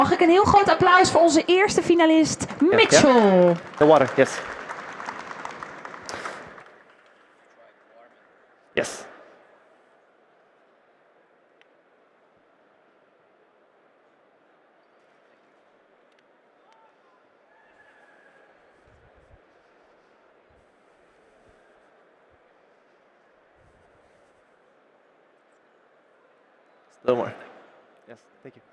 Mag ik een heel groot applaus voor onze eerste finalist, Mitchell. Yeah. The water, yes. Yes. A little more. Yes, thank you.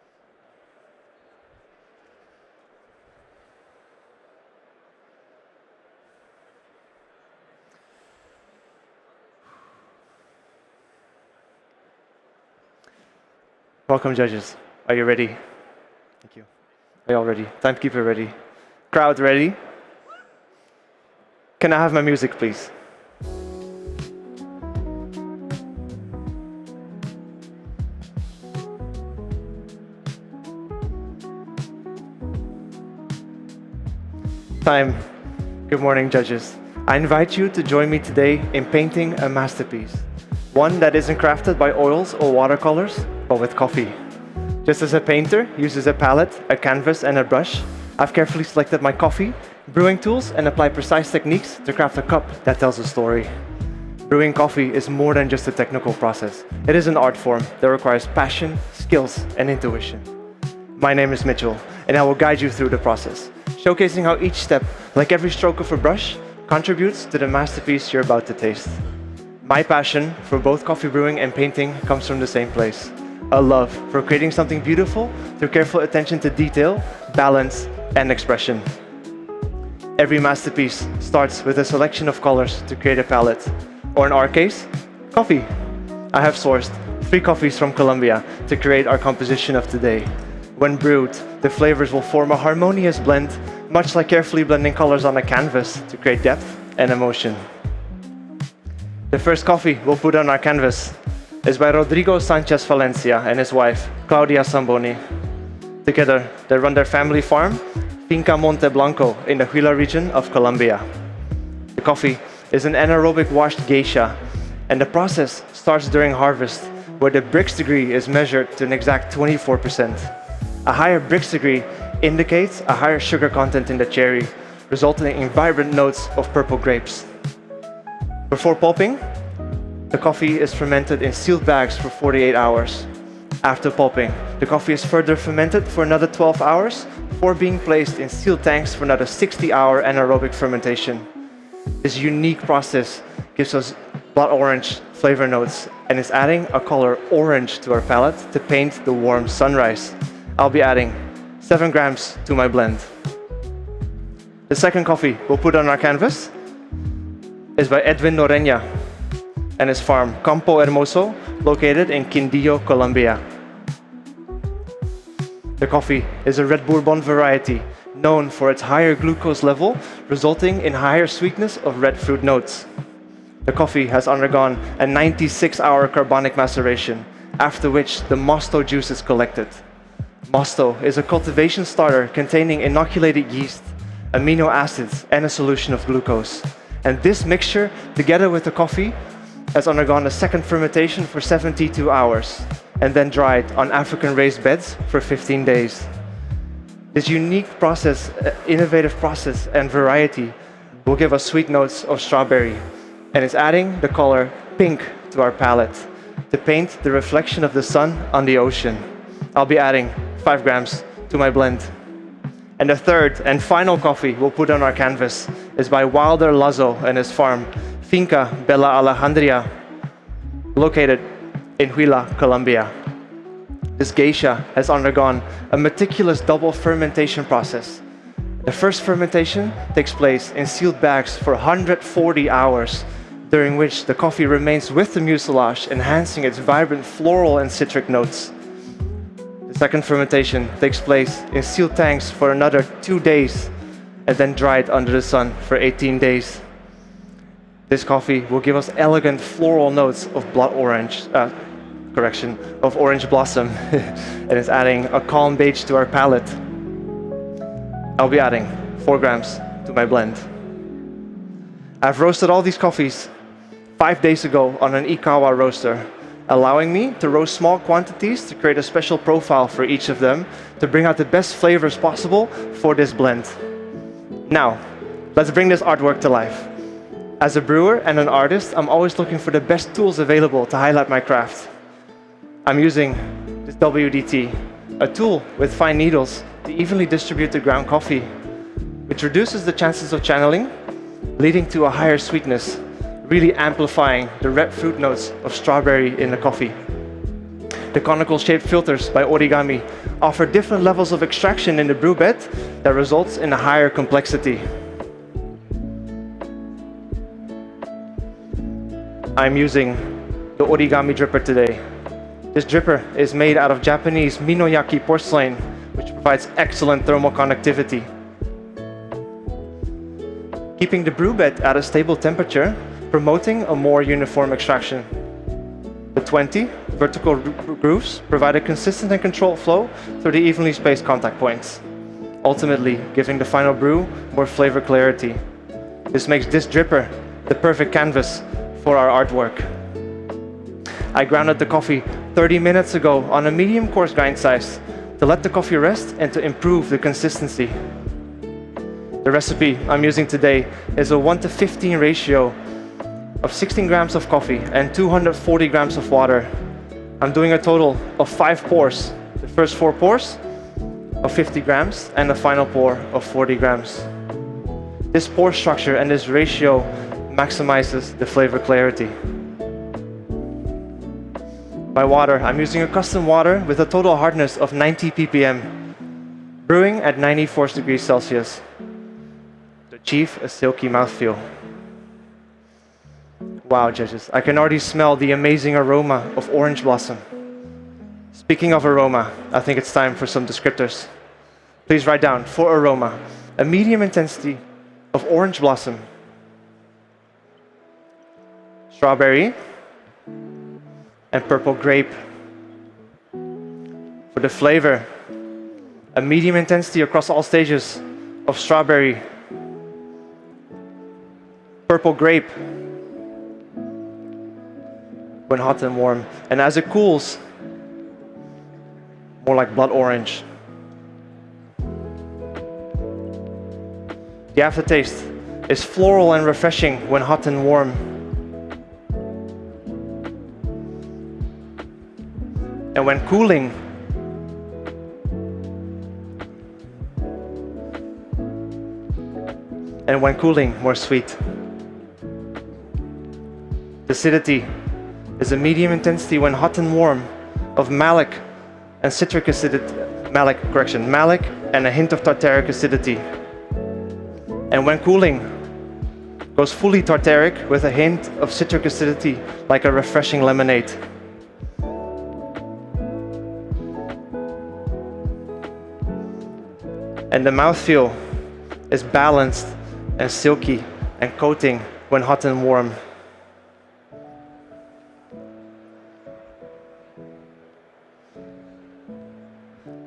Welcome, judges. Are you ready? Thank you. Are you all ready? Timekeeper ready? Crowd ready? Can I have my music, please? Time. Good morning, judges. I invite you to join me today in painting a masterpiece. One that isn't crafted by oils or watercolors, but with coffee. Just as a painter uses a palette, a canvas, and a brush, I've carefully selected my coffee, brewing tools, and apply precise techniques to craft a cup that tells a story. Brewing coffee is more than just a technical process. It is an art form that requires passion, skills, and intuition. My name is Mitchell, and I will guide you through the process, showcasing how each step, like every stroke of a brush, contributes to the masterpiece you're about to taste. My passion for both coffee brewing and painting comes from the same place. A love for creating something beautiful through careful attention to detail, balance, and expression. Every masterpiece starts with a selection of colors to create a palette, or in our case, coffee. I have sourced 3 coffees from Colombia to create our composition of today. When brewed, the flavors will form a harmonious blend, much like carefully blending colors on a canvas to create depth and emotion. The first coffee we'll put on our canvas is by Rodrigo Sanchez Valencia and his wife, Claudia Samboni. Together, they run their family farm, Finca Monte Blanco, in the Huila region of Colombia. The coffee is an anaerobic washed geisha, and the process starts during harvest, where the Brix degree is measured to an exact 24%. A higher Brix degree indicates a higher sugar content in the cherry, resulting in vibrant notes of purple grapes. Before pulping, the coffee is fermented in sealed bags for 48 hours. After pulping, the coffee is further fermented for another 12 hours before being placed in sealed tanks for another 60-hour anaerobic fermentation. This unique process gives us blood orange flavor notes and is adding a color orange to our palette to paint the warm sunrise. I'll be adding 7 grams to my blend. The second coffee we'll put on our canvas is by Edwin Noreña and his farm, Campo Hermoso, located in Quindío, Colombia. The coffee is a red bourbon variety known for its higher glucose level, resulting in higher sweetness of red fruit notes. The coffee has undergone a 96-hour carbonic maceration, after which the mosto juice is collected. Mosto is a cultivation starter containing inoculated yeast, amino acids, and a solution of glucose. And this mixture, together with the coffee, has undergone a second fermentation for 72 hours and then dried on African raised beds for 15 days. This unique process, innovative process and variety will give us sweet notes of strawberry and is adding the color pink to our palette to paint the reflection of the sun on the ocean. I'll be adding 5 grams to my blend. And the third and final coffee we'll put on our canvas is by Wilder Lazo and his farm, Finca Bella Alejandria, located in Huila, Colombia. This geisha has undergone a meticulous double fermentation process. The first fermentation takes place in sealed bags for 140 hours, during which the coffee remains with the mucilage, enhancing its vibrant floral and citric notes. The second fermentation takes place in sealed tanks for another 2 days and then dried under the sun for 18 days. This coffee will give us elegant floral notes of blood orange, of orange blossom, and is adding a calm beige to our palette. I'll be adding 4 grams to my blend. I've roasted all these coffees 5 days ago on an Ikawa roaster, allowing me to roast small quantities to create a special profile for each of them to bring out the best flavors possible for this blend. Now, let's bring this artwork to life. As a brewer and an artist, I'm always looking for the best tools available to highlight my craft. I'm using this WDT, a tool with fine needles to evenly distribute the ground coffee, which reduces the chances of channeling, leading to a higher sweetness, really amplifying the red fruit notes of strawberry in the coffee. The conical shaped filters by Origami offer different levels of extraction in the brew bed that results in a higher complexity. I'm using the Origami dripper today. This dripper is made out of Japanese Minoyaki porcelain, which provides excellent thermal conductivity, keeping the brew bed at a stable temperature, promoting a more uniform extraction. The 20 vertical grooves provide a consistent and controlled flow through the evenly spaced contact points, ultimately giving the final brew more flavor clarity. This makes this dripper the perfect canvas for our artwork. I grounded the coffee 30 minutes ago on a medium coarse grind size to let the coffee rest and to improve the consistency. The recipe I'm using today is a 1:15 ratio of 16 grams of coffee and 240 grams of water. I'm doing a total of 5 pours. The first 4 pours of 50 grams and the final pour of 40 grams. This pour structure and this ratio maximizes the flavor clarity. My water, I'm using a custom water with a total hardness of 90 ppm, brewing at 94 degrees Celsius to achieve a silky mouthfeel. Wow, judges, I can already smell the amazing aroma of orange blossom. Speaking of aroma, I think it's time for some descriptors. Please write down, for aroma, a medium intensity of orange blossom, strawberry, and purple grape. For the flavor, a medium intensity across all stages of strawberry, purple grape, when hot and warm, and as it cools, more like blood orange. The aftertaste is floral and refreshing when hot and warm. And when cooling, more sweet. The acidity is a medium intensity when hot and warm of malic and citric acidity, malic and a hint of tartaric acidity. And when cooling, goes fully tartaric with a hint of citric acidity like a refreshing lemonade. And the mouthfeel is balanced and silky and coating when hot and warm.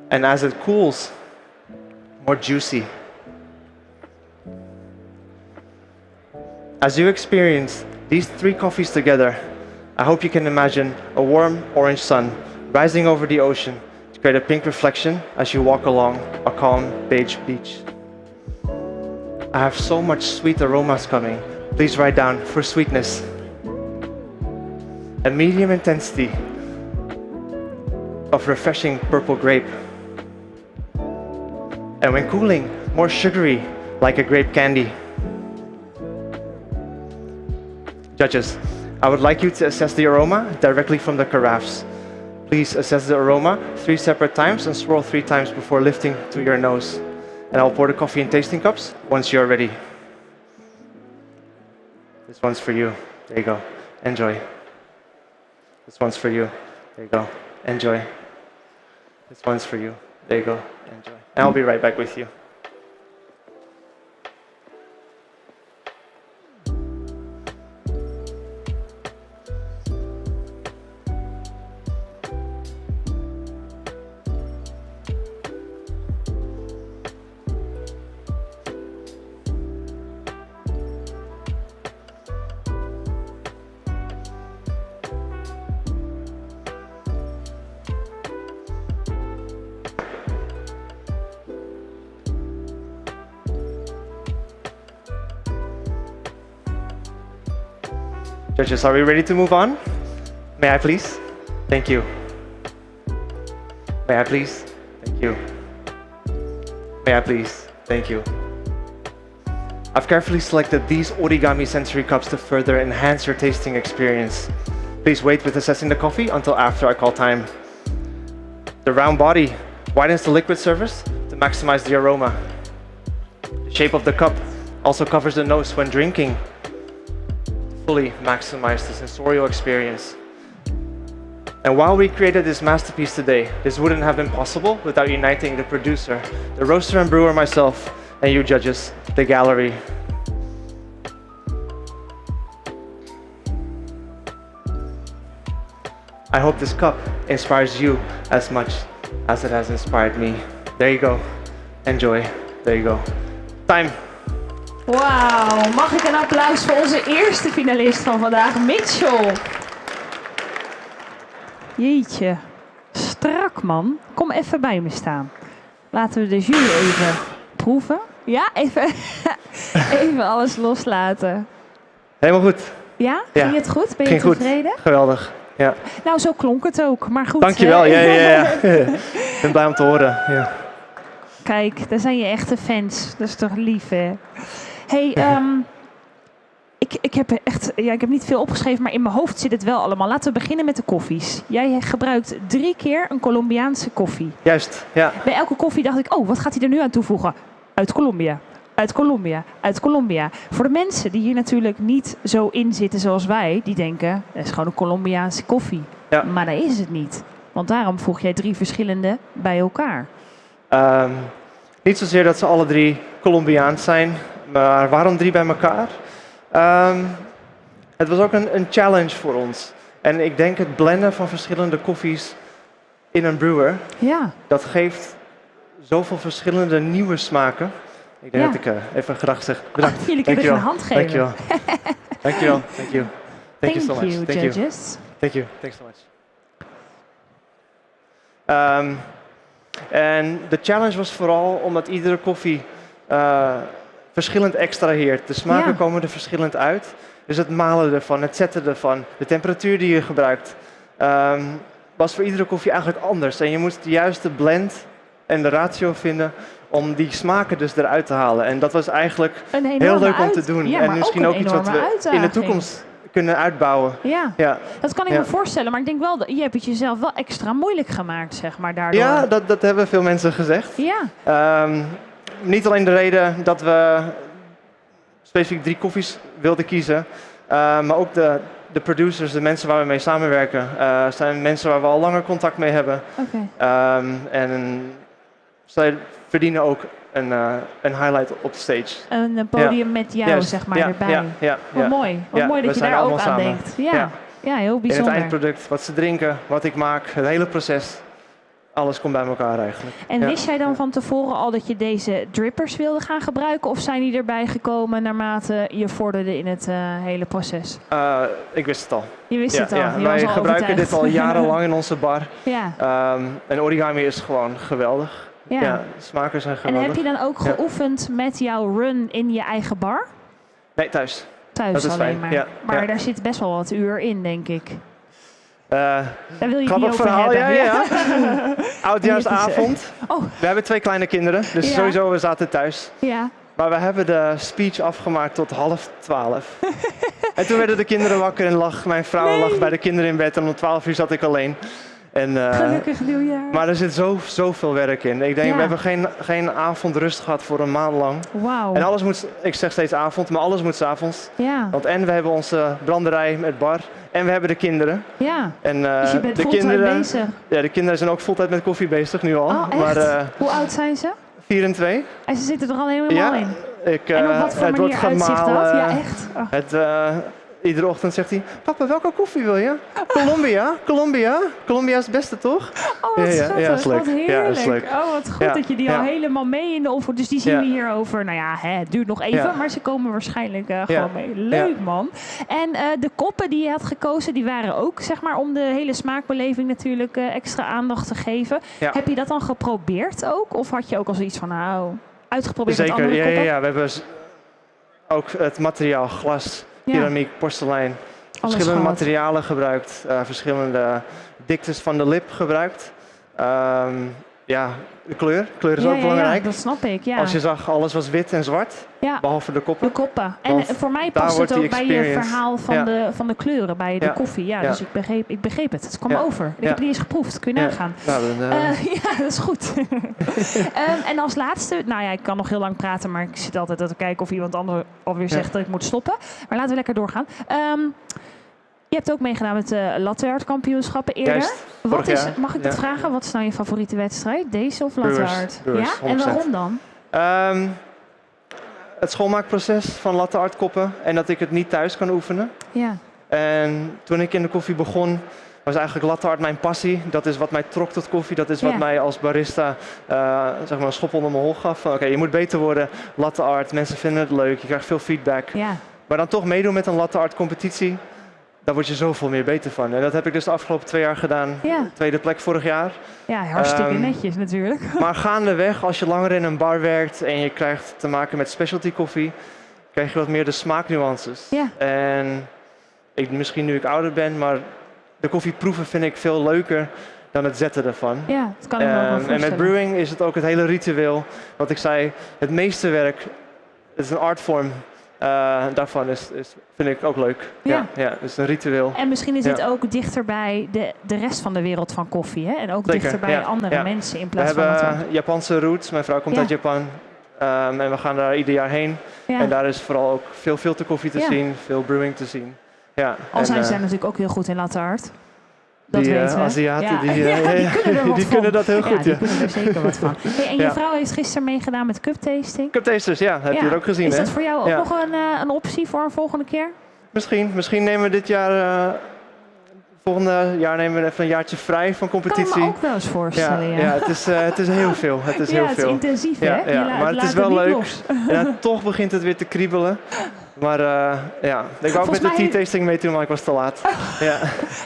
And as it cools, more juicy. As you experience these 3 coffees together, I hope you can imagine a warm orange sun rising over the ocean to create a pink reflection as you walk along a calm beige beach. I have so much sweet aromas coming. Please write down, for sweetness, a medium intensity of refreshing purple grape. And when cooling, more sugary, like a grape candy. Judges, I would like you to assess the aroma directly from the carafes. Please assess the aroma 3 separate times and swirl 3 times before lifting to your nose. And I'll pour the coffee in tasting cups once you're ready. This one's for you. There you go. Enjoy. This one's for you. There you go. Enjoy. This one's for you. There you go. Enjoy. And I'll be right back with you. Judges, are we ready to move on? May I please? Thank you. May I please? Thank you. May I please? Thank you. I've carefully selected these origami sensory cups to further enhance your tasting experience. Please wait with assessing the coffee until after I call time. The round body widens the liquid surface to maximize the aroma. The shape of the cup also covers the nose when drinking to fully maximize the sensorial experience. And while we created this masterpiece today, this wouldn't have been possible without uniting the producer, the roaster and brewer, myself, and you judges, the gallery. I hope this cup inspires you as much as it has inspired me. There you go. Enjoy. There you go. Time. Wauw, mag ik een applaus voor onze eerste finalist van vandaag, Mitchell. Jeetje, strak man. Kom even bij me staan. Laten we de jury even proeven. Ja, even alles loslaten. Helemaal goed. Ja, ging het goed? Ben je tevreden? Goed. Geweldig. Ja. Nou, zo klonk het ook, maar goed. Dankjewel, ja. Ik ben blij om te horen. Ja. Kijk, daar zijn je echte fans. Dat is toch lief, hè? Hey, ik heb niet veel opgeschreven, maar in mijn hoofd zit het wel allemaal. Laten we beginnen met de koffies. Jij gebruikt 3 keer een Colombiaanse koffie. Juist, ja. Bij elke koffie dacht ik, oh, wat gaat hij er nu aan toevoegen? Uit Colombia, uit Colombia, uit Colombia. Voor de mensen die hier natuurlijk niet zo in zitten zoals wij, die denken, het is gewoon een Colombiaanse koffie. Ja. Maar dat is het niet. Want daarom voeg jij 3 verschillende bij elkaar. Niet zozeer dat ze alle 3 Colombiaans zijn, maar waarom 3 bij elkaar? Het was ook een challenge voor ons. En ik denk het blenden van verschillende koffies in een brewer, dat geeft zoveel verschillende nieuwe smaken. Ik denk dat ik even gedag zeg. Bedankt. Jullie kunnen een hand geven. Dankjewel. Dankjewel. Thank you. Thank you so much. Thank you, judges. Thank you. Thanks so much. En de challenge was vooral omdat iedere koffie verschillend extraheert. De smaken komen er verschillend uit. Dus het malen ervan, het zetten ervan, de temperatuur die je gebruikt, was voor iedere koffie eigenlijk anders. En je moest de juiste blend en de ratio vinden om die smaken dus eruit te halen. En dat was eigenlijk heel leuk om te doen. Ja, en misschien ook iets wat we in de toekomst kunnen uitbouwen. Ja. Dat kan ik me voorstellen. Maar ik denk wel, dat je hebt het jezelf wel extra moeilijk gemaakt, zeg maar, daardoor. Ja, dat hebben veel mensen gezegd. Ja. Niet alleen de reden dat we specifiek 3 koffies wilden kiezen, maar ook de producers, de mensen waar we mee samenwerken, zijn mensen waar we al langer contact mee hebben. En zij verdienen ook een highlight op de stage. Een podium met jou, zeg maar, erbij. Wat mooi. Wat mooi dat je daar ook aan denkt. Ja, heel bijzonder. In het eindproduct, wat ze drinken, wat ik maak, het hele proces. Alles komt bij elkaar eigenlijk. En wist jij dan van tevoren al dat je deze drippers wilde gaan gebruiken? Of zijn die erbij gekomen naarmate je vorderde in het hele proces? Ik wist het al. Je wist het al? Ja. Wij gebruiken dit al jarenlang in onze bar. En origami is gewoon geweldig. Ja, de smaken zijn geweldig. En heb je dan ook geoefend met jouw run in je eigen bar? Nee, thuis. Thuis alleen fijn. Maar. Maar daar zit best wel wat uur in, denk ik. Daar wil je het niet over verhaal, hebben. Ja. Oudjaarsavond. We hebben 2 kleine kinderen, dus sowieso we zaten thuis. Ja. Maar we hebben de speech afgemaakt tot 11:30. En toen werden de kinderen wakker en mijn vrouw lag bij de kinderen in bed. En om 12 uur zat ik alleen. En, gelukkig nieuwjaar. Maar er zit zoveel werk in. Ik denk, we hebben geen avond rust gehad voor een maand lang. Wauw. En alles moet, ik zeg steeds avond, maar alles moet 's avonds. Ja. Want en we hebben onze branderij met bar. En we hebben de kinderen. Ja, en, dus je bent fulltime bezig. Ja, de kinderen zijn ook fulltime met koffie bezig nu al. Oh, echt? Maar, hoe oud zijn ze? 4 en 2. En ze zitten er al helemaal in? En op wat voor manier uitzicht dat? Ja, echt? Iedere ochtend zegt hij, papa, welke koffie wil je? Colombia. Colombia is het beste, toch? Oh, wat schattig. Ja, is leuk. Wat heerlijk. Ja, is leuk. Oh, wat goed dat je die al helemaal mee in de oven... Dus die zien we hier over, nou ja, het duurt nog even... maar ze komen waarschijnlijk gewoon mee. Leuk, man. En de koppen die je had gekozen, die waren ook, zeg maar... om de hele smaakbeleving natuurlijk extra aandacht te geven. Ja. Heb je dat dan geprobeerd ook? Of had je ook al zoiets van, nou, uitgeprobeerd met andere koppen? Ja, we hebben ook het materiaal, glas... keramiek, porselein. verschillende gehad. materialen gebruikt, verschillende diktes van de lip gebruikt. Ja, de kleur. Kleur is ook belangrijk. Ja, dat snap ik. Ja. Als je zag, alles was wit en zwart, behalve de koppen. De koppen. En Want voor mij past het ook bij je experience. verhaal van de kleuren, bij de koffie. Ja, dus ik begreep het. Het kwam over. Ik heb het niet eens geproefd. Kun je nagaan. Nou, ja, dat is goed. En als laatste, nou ja, ik kan nog heel lang praten, maar ik zit altijd te kijken of iemand anders alweer zegt dat ik moet stoppen. Maar laten we lekker doorgaan. Je hebt ook meegedaan met de latte art kampioenschappen eerder. Juist, mag ik dat vragen? Wat is nou je favoriete wedstrijd? Deze of latte art? Brewers, ja? En waarom dan? Het schoonmaakproces van latte art koppen en dat ik het niet thuis kan oefenen. Ja. En toen ik in de koffie begon, was eigenlijk latte art mijn passie. Dat is wat mij trok tot koffie. Dat is wat mij als barista zeg maar een schop onder mijn hol gaf. Oké, je moet beter worden, latte art. Mensen vinden het leuk, je krijgt veel feedback. Ja. Maar dan toch meedoen met een latte art competitie, daar word je zoveel meer beter van. En dat heb ik dus de afgelopen 2 jaar gedaan. Ja. Tweede plek vorig jaar. Ja, hartstikke netjes natuurlijk. Maar gaandeweg, als je langer in een bar werkt en je krijgt te maken met specialty koffie, krijg je wat meer de smaaknuances. Ja. En misschien nu ik ouder ben, maar de koffie proeven vind ik veel leuker dan het zetten ervan. Ja, dat kan ik me ook wel voorstellen. En met brewing is het ook het hele ritueel. Wat ik zei, het meeste werk, het is een artvorm. Daarvan vind ik ook leuk. Ja, dus een ritueel. En misschien is het ook dichter bij de rest van de wereld van koffie. Hè? En ook dichter bij andere mensen in plaats van... We hebben Japanse roots. Mijn vrouw komt uit Japan. En we gaan daar ieder jaar heen. Ja. En daar is vooral ook veel filterkoffie te zien. Veel brewing te zien. Ja. Al zijn zij natuurlijk ook heel goed in latte art. Dat die weten we. Aziaten, die kunnen dat heel goed. Die kunnen er zeker wat van. Hey, en je vrouw heeft gisteren meegedaan met cup tasting. Cup tasters, heb je er ook gezien. Is dat voor jou ook nog een optie voor een volgende keer? Misschien nemen we dit jaar... Volgende jaar nemen we even een jaartje vrij van competitie. Kan me ook wel eens voorstellen, ja. Het is heel veel. Het is heel veel. Het is intensief, hè? Ja, maar het is wel leuk. En toch begint het weer te kriebelen. Maar ik wou ook met de tea tasting mee toen, maar ik was te laat.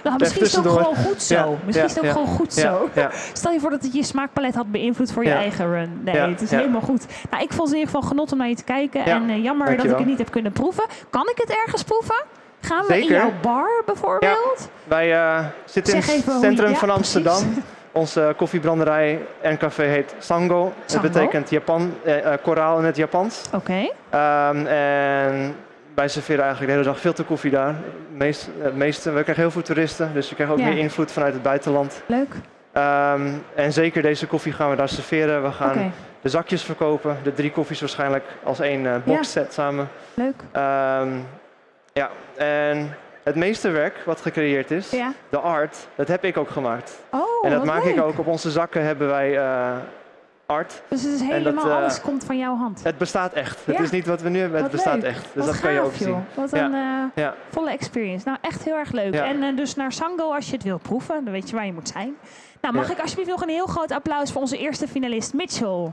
Nou, misschien is het ook gewoon goed zo. Misschien is het ook gewoon goed zo. Ja. Stel je voor dat het je smaakpalet had beïnvloed voor je eigen run. Nee, het is helemaal goed. Nou, ik vond het in ieder geval genot om naar je te kijken. En jammer dat ik het niet heb kunnen proeven. Kan ik het ergens proeven? Gaan we in jouw bar bijvoorbeeld? Ja, wij zitten in het centrum van Amsterdam. Precies. Onze koffiebranderij en café heet Sango. Dat betekent koraal in het Japans. Oké. En wij serveren eigenlijk de hele dag filterkoffie daar. We krijgen heel veel toeristen, dus we krijgen ook meer invloed vanuit het buitenland. Leuk. En zeker deze koffie gaan we daar serveren. We gaan de zakjes verkopen, de 3 koffies waarschijnlijk als 1 boxset samen. Leuk. En het meesterwerk wat gecreëerd is, de art, dat heb ik ook gemaakt. Oh, en dat maak ik ook. Op onze zakken hebben wij art. Dus het is helemaal, alles komt van jouw hand? Het bestaat echt. Het is niet wat we nu hebben, het bestaat echt. Dus dat kan je ook zien. Wat een volle experience. Nou, echt heel erg leuk. Ja. En dus naar Sango als je het wilt proeven, dan weet je waar je moet zijn. Nou, mag ik alsjeblieft nog een heel groot applaus voor onze eerste finalist, Mitchell.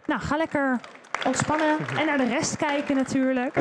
Nou, ga lekker ontspannen en naar de rest kijken natuurlijk.